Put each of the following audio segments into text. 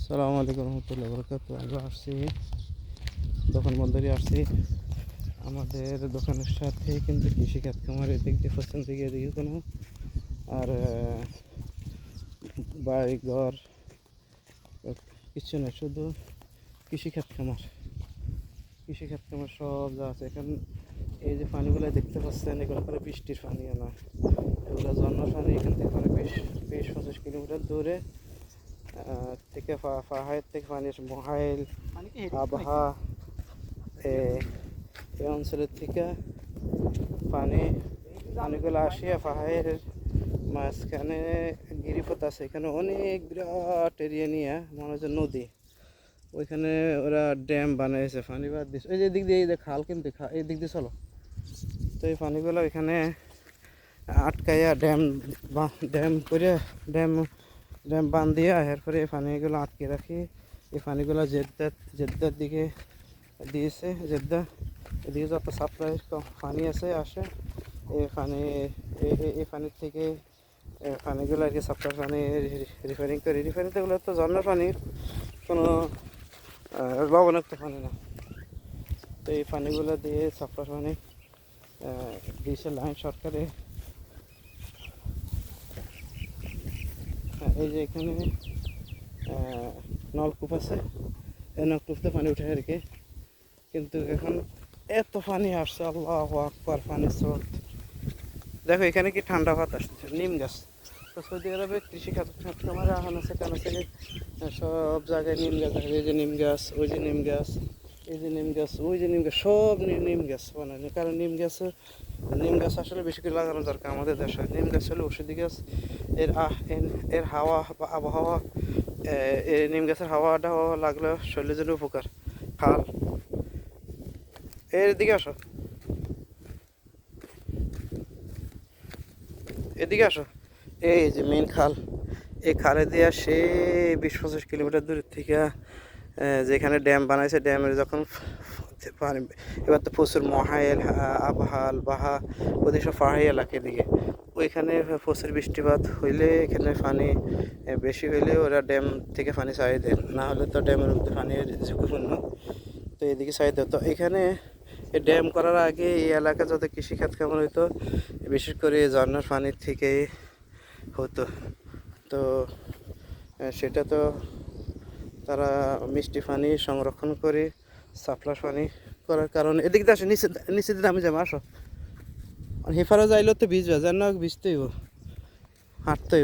সালামু আলাইকুম রহমতুল্লাহ বরকাত। আমরা আসছি দোকান বন্দরে আসছি। আমাদের দোকানের সাথে কিন্তু কৃষিখাত খামার, এদিক দিয়ে পশ্চিম থেকে এদিকে কোনো আর বাড়ি ঘর কিছু না, শুধু কৃষিখাত খামার। কৃষিখাত খামার সব যা আছে এখানে। এই যে পানিগুলো দেখতে পাচ্ছেন, এগুলো করে বৃষ্টির পানি না, এগুলো ঝর্ণার পানি। এখান থেকে মানে 20-25 কিলোমিটার দূরে থেকে পাহাড় থেকে পানি আসে। মহাইল আবহা এই অঞ্চলের থেকে পানিগুলো আসিয়া পাহাড়ের মাঝখানে গিরিপথ আছে, এখানে অনেক বিরাট এরিয়া নিয়ে মনে হচ্ছে নদী। ওইখানে ওরা ড্যাম বানিয়েছে, পানি বাদ দিচ্ছে। ওই যে দিক দিয়ে এই যে খাল, কিন্তু এই দিক দিয়ে চলো। তো এই পানিগুলো এখানে আটকাইয়া ড্যাম করে ড্যাম বাঁধ দিয়া এরপরে এই পানিগুলো আটকে রাখি। এই পানিগুলো জেদ্দার দিকে দিয়েছে। জেদ্দা এদিকে যত সাপ্লাই পানি আসে এই পানির থেকে পানিগুলো আর কি সাপ্লাই পানি রিফারিং করে। রিফারিংগুলো তো ঝর্ণার পানির কোনো লবণাক্ত পানি না। তো এই পানিগুলো দিয়ে সাপ্লাই পানি দিয়েছে লাইন সরকারে। এই যে এখানে নলকূপ আছে, এই নলকূপতে পানি উঠে আর কি। কিন্তু এখন এত পানি আসছে, আল্লাহু আকবার, পানির স্রোত দেখো। এখানে কি ঠান্ডা ভাত আসছে, নিম গাছ। তো সৌদি আরবে কৃষিখাত খামারে আহান আছে কেন থেকে সব জায়গায় নিম গাছ আছে। এই যে নিম গাছ, ওই যে নিম গাছ, এই যে নিম গাছ, ওই যে নিম গাছ, সব নিম গাছ বানানো। কারণ নিম গাছ আসলে বেশি করে লাগানো দরকার আমাদের দেশে। নিম গাছ হলো ওষুধি গাছ। এর হাওয়া বা আবহাওয়া, এই নিম গাছের হাওয়াটা লাগলে শরীরের জন্য উপকার। খাল এদিকে আসো, এদিকে আসো। এই যে মেন খাল, এই খালে দিয়া সে 20-25 কিলোমিটার দূরের থেকে যেখানে ড্যাম বানাইছে, ড্যামের যখন পানি এবার তো প্রচুর মহাইল আবহাল বাহা ওদের সব পাহাড়ি এলাকার দিকে, ওইখানে প্রচুর বৃষ্টিপাত হইলে এখানে পানি বেশি হইলে ওরা ড্যাম থেকে পানি ছাড়িয়ে দেয়, না হলে তো ড্যামের মধ্যে পানির ঝুঁকিপূর্ণ। তো এদিকে ছাড়িয়ে দেয়। তো এখানে এই ড্যাম করার আগে এই এলাকা যত কৃষিখাত কেমন হইতো, বিশেষ করে ঝর্ণার পানির থেকে হতো। তো সেটা তো তারা মিষ্টি পানি সংরক্ষণ করে সাপ্লাই পানি করার কারণে এদিক দিয়ে আসে। নিচে দিকে আমি যাবো, আসো। হেফারও যাইলেও তো ভিজবে, যেন ভিজতেই হাঁটতেই।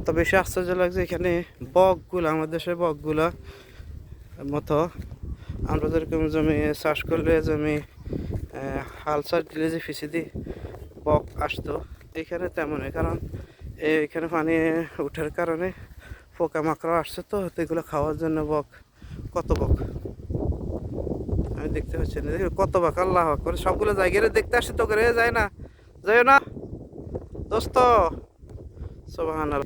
তো বেশি আশ্চর্য লাগছে এখানে বকগুলো, আমাদের দেশের বকগুলা মতো আমরা যেরকম জমি চাষ করলে জমি হাল চাষ দিলে যে ফিসি দিই বক আসতো, এখানে তেমনই। কারণ এখানে পানি ওঠার কারণে পোকামাকড় আসছে, তো এগুলো খাওয়ার জন্য কত বক আমি দেখতে পাচ্ছি না। কত বক, আল্লাহ করে সবগুলো জায়গায় দেখতে আসি, তো করে যায় না, যায় না দোস্ত। সুবহানাল্লাহ,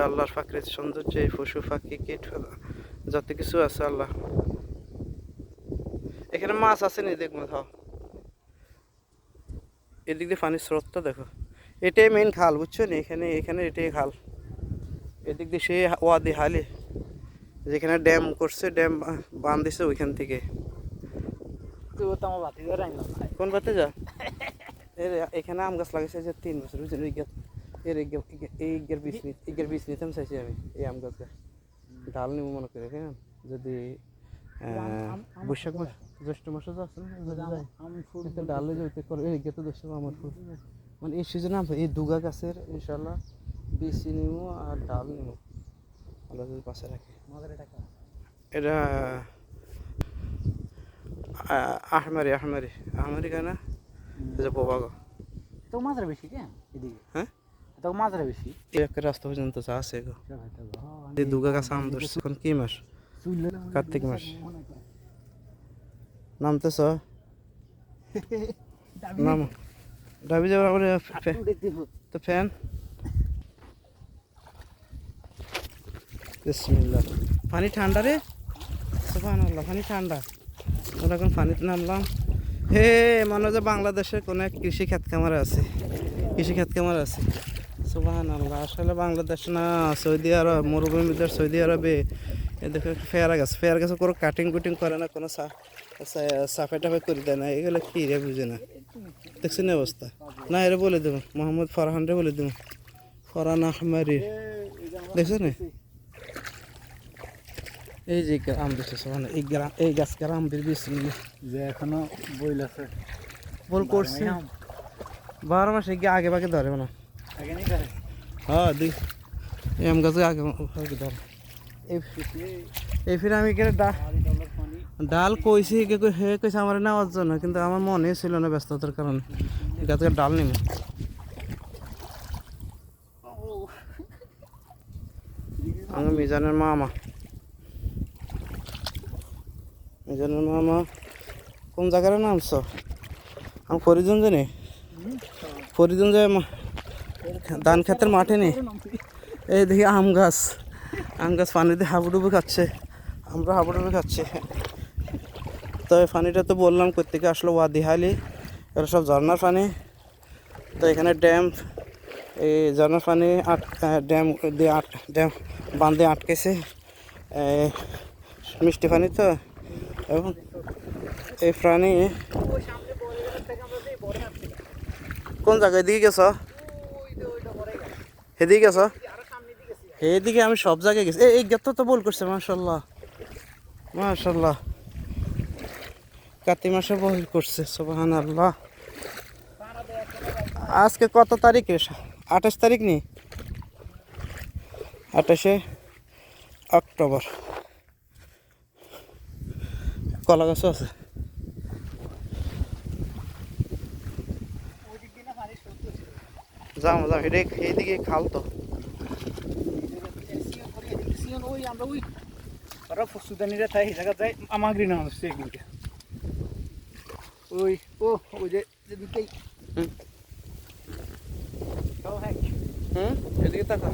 আল্লাহর প্রাকৃতিক সৌন্দর্য, এই পশু পাখি কীট যত কিছু আছে আল্লাহ। এখানে মাছ আছে নি দেখবো, থাও। এদিক দিয়ে পানির স্রোতটা দেখো। এটাই মেইন খাল, বুঝছো নি? এখানে এটাই খাল। এদিক দিয়ে সে ওয়াদি হালি, যেখানে ড্যাম করছে, ড্যাম বাঁধ দিছে ওইখান থেকে। কোন বাতে যা এখানে আম গাছ লাগাইছে যে 3 বছর, বুঝছেন? এই বীজ নিতাম চাইছি আমি, এই আম গাছ ডাল নিব মনে করে। হ্যাঁ, যদি বৈশাখ মাস জ্যৈষ্ঠ মাসে যাচ্ছে না, যদি ডাল যেতে করে এই গেতে দোষ আমার ফুল, মানে এই সিজনে আম এই দুগা গাছের ইনশাল্লাহ বীজ নিব আর ডাল নিব, আল্লাহ যদি পাশে রাখে। এটা আহমারি গানা যে বোবাগো তো মাত্রা বেশি কেন এদিকে? হ্যাঁ, তো মাত্রা বেশি একটা রাস্তা পর্যন্ত আছে গো। এই দুগা গাছ আম ধরছে। এখন কি মাস? কার্তিক মাস। নামতেছ? নাম ডাবি যাবো আমরা। তো ফ্যান বিসমিল্লাহ। পানি ঠান্ডা রে, সুবহানাল্লাহ, পানি ঠান্ডা। আমরা এখন পানিতে নামলাম। হে মনে হয় যে বাংলাদেশের কোনো এক কৃষিখাত খামার আছে, সুবহানাল্লাহ। আসলে বাংলাদেশ না, সৌদি আরব, মরুভূমিদের সৌদি আরবে এই দেখো ফেয়ারা গাছ কোনো কাটিং কুটিং করে না, কোনো সাফাই টাফাই করে দেয় না, এগুলো কি রে বুঝে না। দেখছেন এই অবস্থা? না এরা বলে দেবো, মোহাম্মদ ফরহান রে বলে দেবো, ফরহান আহমারি, দেখছো না? এই যে আম দিচ্ছে মানে এই গাছকে আম বের যে এখনো বইল আছে বল করছে 12 মাসে গিয়ে আগে ভাগে ধরে না। আগে নেই করে হ্যাঁ দেখ এই আম গাছে আগে ধরে। এই ফিরে আমি এখানে ডাল কইছি হে কইছে আমার নেওয়ার জন্য, কিন্তু আমার মনে ছিল না ব্যস্ততার কারণে। গাছ থেকে ডাল নিব। আমি মিজানের মামা, মিজানের মামা কোন জায়গার নামছ? আমি ফরিদুন জানি, ফরিদুন যায় ধান ক্ষেতের মাঠে নেই। এই দেখি আম গাছ পানিতে হাবুডুবু খাচ্ছে, আমরা হাবুডুবু খাচ্ছি। তো এই পানিটা তো বললাম কোথেকে আসলো, ওয়াদিহালি, এরা সব ঝর্নার পানি। তো এখানে ড্যাম, এই ঝর্নার পানি ড্যাম বাঁধে আটকেছে, মিষ্টি পানি তো। এবং এই প্রাণী কোন জায়গায় দিকে গেছ? এদিকে গেছ? এইদিকে আমি সব জায়গায় গেছি। এই গেত তো বল করছে, মাশাল্লাহ মাশাল্লাহ, কাতি মাসে বল করছে, সুবহানাল্লাহ। আজকে কত তারিখ? 28 তারিখ নি, 28শে অক্টোবর। কলা গাছও আছে। যাও এইদিকে খাল তো। ওই আমরা ওই ওরা সুদানিরা তাই জায়গা যায় আমার গ্রিন হাউস একদিনকে ওই ওই যে যেদিকেই এদিকে তাকা।